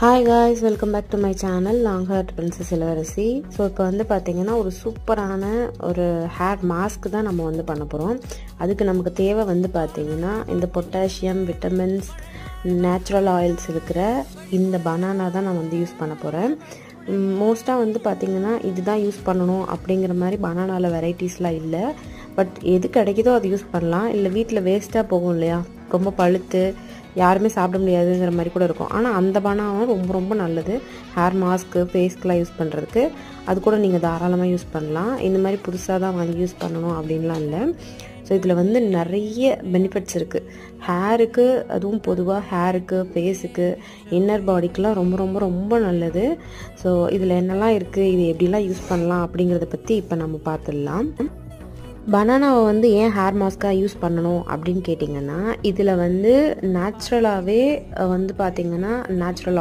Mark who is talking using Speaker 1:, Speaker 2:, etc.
Speaker 1: Hi guys, welcome back to my channel Long Haired Princess Ilavarasi. So இப்போ வந்து பாத்தீங்கன்னா ஒரு சூப்பரான ஒரு ஹேர் மாஸ்க் தான் நம்ம வந்து பண்ண போறோம். அதுக்கு நமக்கு தேவை வந்து பாத்தீங்கன்னா இந்த பொட்டாசியம், விட்டமின்ஸ், நேச்சுரல் ஆயில்ஸ் இருக்கிற இந்த பனானா தான் நான் வந்து யூஸ் பண்ண போறேன். மோஸ்டா வந்து பாத்தீங்கன்னா இதுதான் யூஸ் பண்ணனும் அப்படிங்கிற மாதிரி பனானால வெரைட்டிஸ்லாம் இல்ல. பட் எது கிடைக்குதோ அது யூஸ் பண்ணலாம். இல்ல வீட்ல வேஸ்டா போகும் இல்லையா? ரொம்ப பழுத்து யாருமே சாப்பிட முடியாதுங்கிற மாதிரி கூட இருக்கும். ஆனால் அந்த பனானா ரொம்ப ரொம்ப நல்லது ஹேர் மாஸ்க்கு, ஃபேஸ்க்குலாம் யூஸ் பண்ணுறதுக்கு. அது கூட நீங்கள் தாராளமாக யூஸ் பண்ணலாம். இந்த மாதிரி புதுசாக தான் வாங்கி யூஸ் பண்ணணும் அப்படின்லாம் இல்லை. ஸோ இதில் வந்து நிறைய பெனிஃபிட்ஸ் இருக்குது ஹேருக்கு. அதுவும் பொதுவாக ஹேருக்கு, ஃபேஸுக்கு, இன்னர் பாடிக்கெலாம் ரொம்ப ரொம்ப ரொம்ப நல்லது. ஸோ இதில் என்னெல்லாம் இருக்குது, இது எப்படிலாம் யூஸ் பண்ணலாம் அப்படிங்கிறத பற்றி இப்போ நம்ம பார்த்துடலாம். பனானாவை வந்து ஏன் ஹேர் மாஸ்க்காக யூஸ் பண்ணணும் அப்படின்னு கேட்டிங்கன்னா, இதில் வந்து நேச்சுரலாகவே வந்து பார்த்திங்கன்னா நேச்சுரல்